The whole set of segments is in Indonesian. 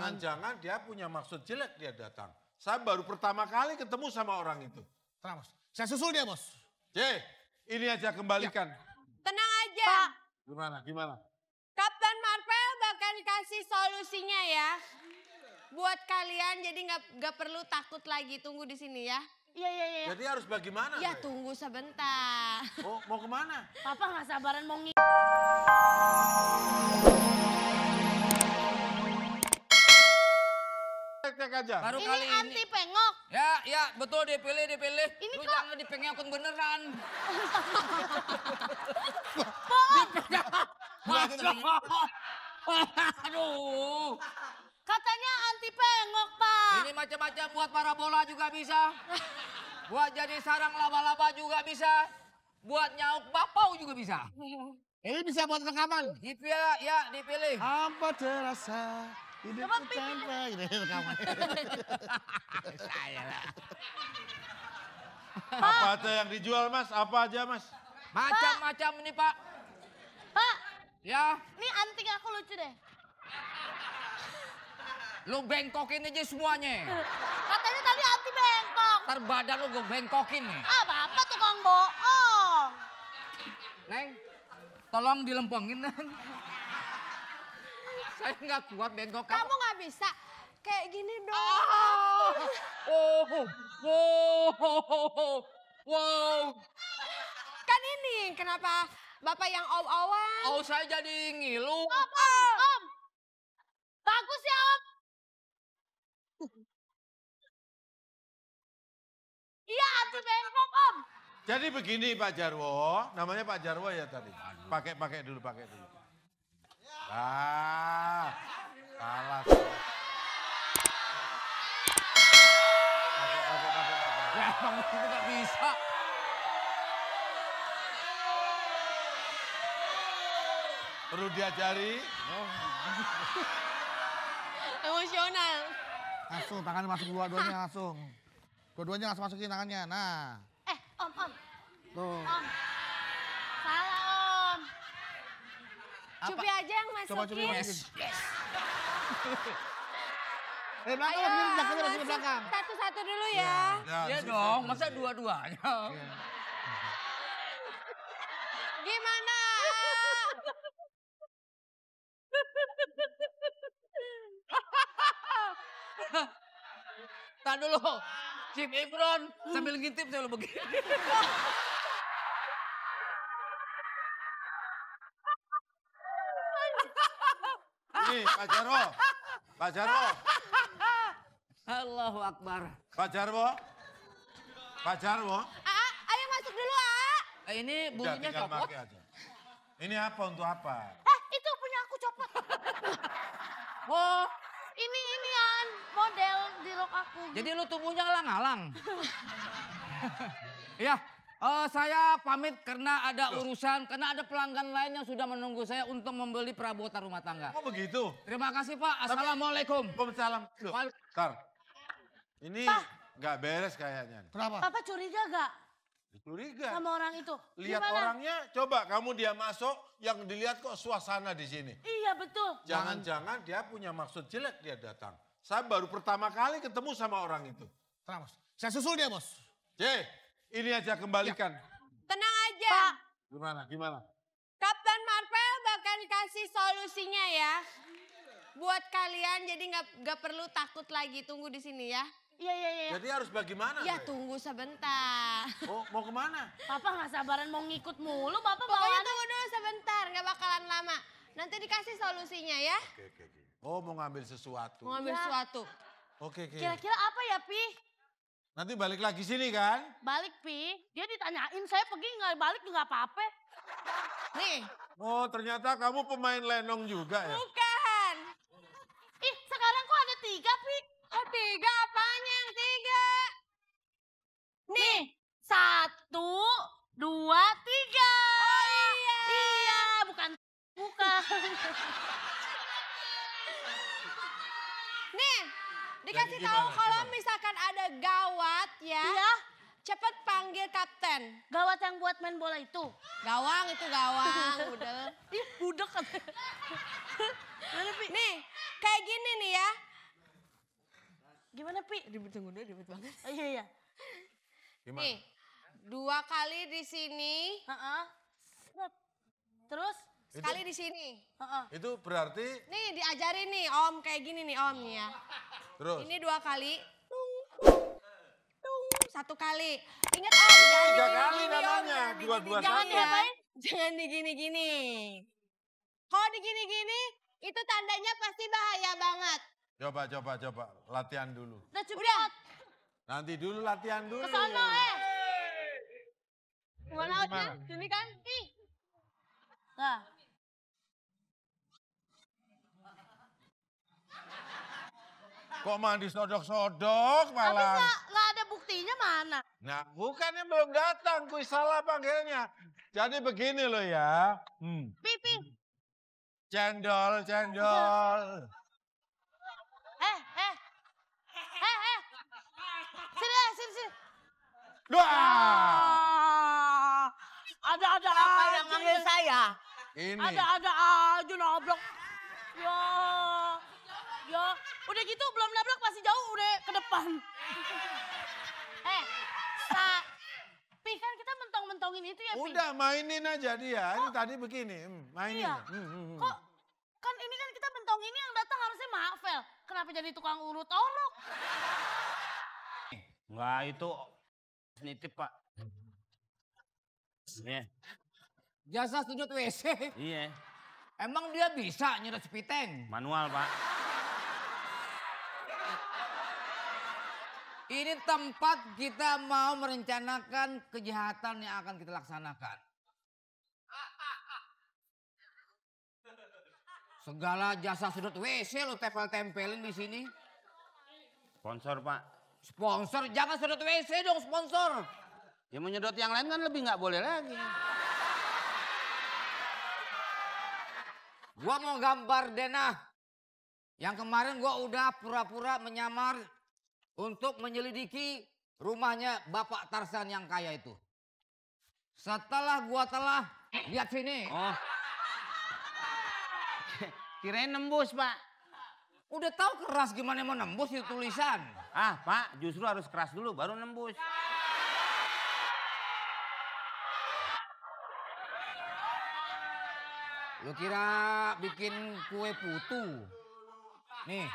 Jangan-jangan dia punya maksud jelek dia datang. Saya baru pertama kali ketemu sama orang itu. Tenang, Bos. Saya susul dia, Bos. Ini aja kembalikan. Ya. Tenang aja. Pak. Gimana? Kapten Marvel bakal kasih solusinya ya. Buat kalian jadi nggak perlu takut lagi, tunggu di sini ya. Iya. Jadi harus bagaimana? Ya tunggu sebentar. Oh, mau kemana? Papa nggak sabaran mau Cek aja. Baru ini kali anti pengok. Ya, betul dipilih. Ini Lu kok- jangan dipengokin beneran. Aduh. Katanya anti pengok, Pak. Ini macam-macam buat parabola juga bisa. Buat jadi sarang laba-laba juga bisa. Buat nyauk bapau juga bisa. Ini bisa buat rekaman. Dipilih. Apa terasa hidup tanpa gitu rekaman. Saya lah. Apa aja yang dijual, Mas? Apa aja, Mas? Macam-macam ini, Pak. Pak, Ya, ini anting aku lucu deh. lu bengkokin aja semuanya. Katanya tadi anti bengkok. Ntar badan lu gue bengkokin nih. Ah, Bapak tukang bohong. Neng, tolong dilempengin, Neng. Saya nggak kuat bengkok Kamu nggak bisa kayak gini dong. Wow. Kan ini kenapa Bapak yang aw-awan? Oh, saya jadi ngilu. Om. Bagus ya, Om. Iya, anti bengkok, Om. Jadi begini Pak Jarwo, namanya Pak Jarwo ya tadi. Pakai dulu. Ah, salah. Pakai. Ya, emang itu nggak bisa. Perlu diajari. Emosional. Langsung tangannya masuk dua-duanya langsung. Dua-duanya langsung masukin tangannya. Nah. Om. Tuh. Om. Salah, Om. Cupi aja yang masukin. Coba cupi masukin. Yes. Belakang Ayo, masukin masuk belakang. satu-satu dulu ya. Iya dong, masa dua-duanya? Gimana? Tahan dulu. Cip Imron sambil ngintip saya begini. Ini Pak Jarwo. Allahu Akbar. Pak Jarwo. Ayo masuk dulu, Ini Udah, bulunya tinggal copot. pakai aja. Ini apa untuk apa? Itu punya aku copot. Oh, Inian model di rok aku. jadi lu tumbuhnya alang-alang. Ya, saya pamit karena ada urusan, karena ada pelanggan lain yang sudah menunggu saya untuk membeli perabotan rumah tangga. Oh begitu? Terima kasih Pak. Assalamualaikum. Waalaikumsalam. Loh, Tar. Ini nggak beres kayaknya. Kenapa? Papa curiga gak Curiga. sama orang itu? Lihat Gimana? orangnya, coba kamu dia masuk, yang dilihat kok suasana di sini. Iya, betul. Jangan-jangan dia punya maksud jelek dia datang. Saya baru pertama kali ketemu sama orang itu. Tenang, Bos. Saya susul dia, Bos. Ini aja kembalikan. Tenang aja. Gimana? Kapten Marvel bakal kasih solusinya ya. Buat kalian jadi nggak perlu takut lagi, tunggu di sini ya. Iya. Jadi harus bagaimana? Ya saya? tunggu sebentar. Oh, mau kemana? Papa nggak sabaran mau ngikut mulu. Bapak Pokoknya bawaannya. tunggu dulu sebentar, nggak bakalan lama. Nanti dikasih solusinya ya. Oke. Oh, mau ngambil sesuatu. Mau ambil Ya. sesuatu. Oke. Kira-kira apa ya, Pi? Nanti balik lagi sini kan? Balik, Pi. Dia ditanyain, saya pergi nggak balik juga apa-apa. Nih, Oh, ternyata kamu pemain lenong juga ya? bukan. Ih, sekarang kok ada 3, Pi? Oh 3, apanya yang 3? Nih, 1, 2, 3. Oh iya. Iya, bukan. Nih, dikasih Jadi tahu gimana, kalau gimana? misalkan ada gawat ya. Iya, Cepet panggil kapten. gawat yang buat main bola itu. Gawang itu gawang, udah. Ih, budek katanya. Mana, Pi? Nih, kayak gini nih ya. Gimana, Pi? Tunggu dulu, ribet banget. Iya. Gimana? Nih, 2 kali di sini, Heeh. Terus? sekali di sini. Heeh. Itu berarti Nih diajarin nih Om, kayak gini nih Om nih ya. terus Ini 2 kali. Tung, tung, 1 kali. Ingat Om, jangan 3 kali digini-gini, Om, namanya, jangan dua-dua digini-gini, Jangan kali. diapain? Jangan digini-gini. Kalau digini-gini, itu tandanya pasti bahaya banget. Coba latihan dulu. Udah cepet. Nanti dulu latihan dulu. Kesana, Mau lautnya? Sini kan? Ih. Nah, Kok mandi sodok-sodok malah. nggak ada buktinya mana? Nah, bukannya belum datang, kui salah panggilnya. Jadi begini loh ya. Pipi. Cendol. Eh. Sini. Wah, Ada Siapa aja. yang manggil saya? ini. Ada aja nabrak. Ya. Udah gitu belum nabrak masih jauh udah ke depan. Pi kan kita mentong-mentongin itu ya, Pi. Udah mainin aja dia. Ini tadi begini, mainin. Iya. Kok kan ini kan kita mentong ini yang datang harusnya Maafel. Kenapa jadi tukang urut olok? Enggak, itu nitip, Pak. Iya. Jasa sudut WC. Iya, Emang dia bisa nyedot sepiteng? manual, Pak. Ini tempat kita mau merencanakan kejahatan yang akan kita laksanakan. Segala jasa sudut WC lo tempel-tempelin di sini. Sponsor, Pak. Sponsor, jangan sudut WC dong sponsor. Ya mau nyedot yang lain kan lebih nggak boleh lagi. Gua mau gambar denah. Yang kemarin gua udah pura-pura menyamar untuk menyelidiki rumahnya Bapak Tarsan yang kaya itu. Setelah gua telah, lihat sini. Oh. Kirain nembus, Pak. Udah tahu keras gimana mau nembus itu tulisan. Ah, Pak, justru harus keras dulu baru nembus. Lu kira bikin kue putu? Nih.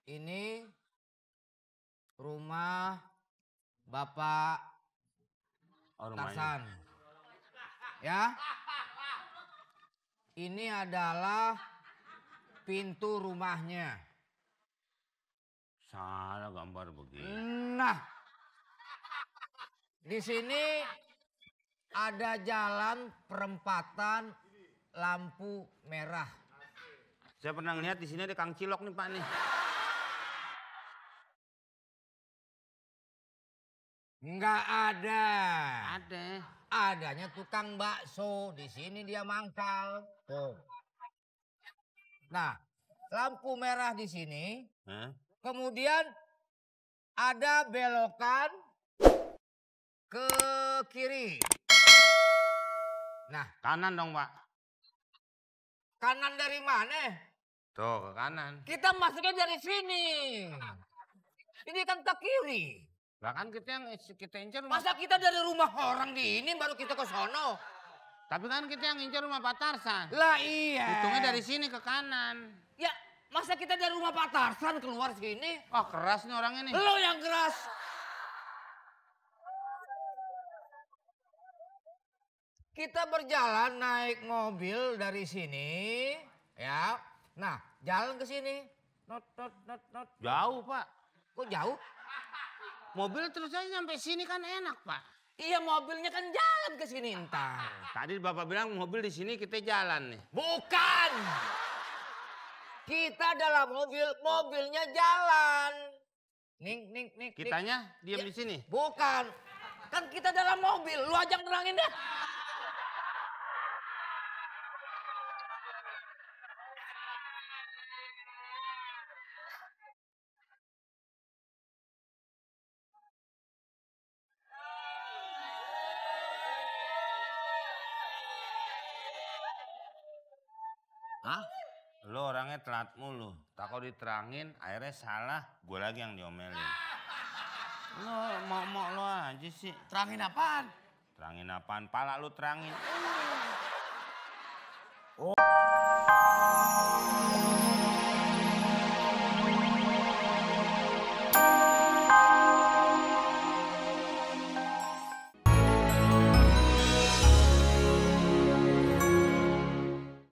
Ini rumah Bapak Oh, rumahnya. Tarsan. Ya. Ini adalah pintu rumahnya. Salah gambar begini. Nah. Di sini ada jalan perempatan lampu merah. Saya pernah ngeliat di sini ada Kang Cilok nih, Pak nih. Enggak ada. Ada. Adanya tukang bakso. Di sini dia mangkal. Tuh. Nah, lampu merah di sini. Hah? Kemudian ada belokan ke kiri. Nah, Kanan dong, Pak. kanan dari mana? Tuh, ke kanan. Kita masuknya dari sini. Ini kan ke kiri. Lah kan kita incer rumah. Masa kita dari rumah orang di ini baru kita ke sono? Tapi kan kita yang incer rumah Pak Tarsan. Lah iya. Hitungnya dari sini ke kanan. Ya, masa kita dari rumah Pak Tarsan keluar sini? Oh, keras nih orangnya nih. Lo yang keras. Kita berjalan naik mobil dari sini, ya. Nah, jalan ke sini. Not. Jauh, Pak. Kok jauh? Mobil terus aja sampai sini kan enak, Pak. Iya, mobilnya kan jalan ke sini entar. Tadi Bapak bilang mobil di sini kita jalan nih. Bukan. Kita dalam mobil, mobilnya jalan. Ning. Kitanya diam Ya. di sini. Bukan. Kan kita dalam mobil, lu ajak nerangin deh. Hah? Lo orangnya telat mulu. Takut diterangin, akhirnya salah. Gue lagi yang diomelin. Lo mau lo aja sih. Terangin apaan? Terangin apaan? Pala lu terangin.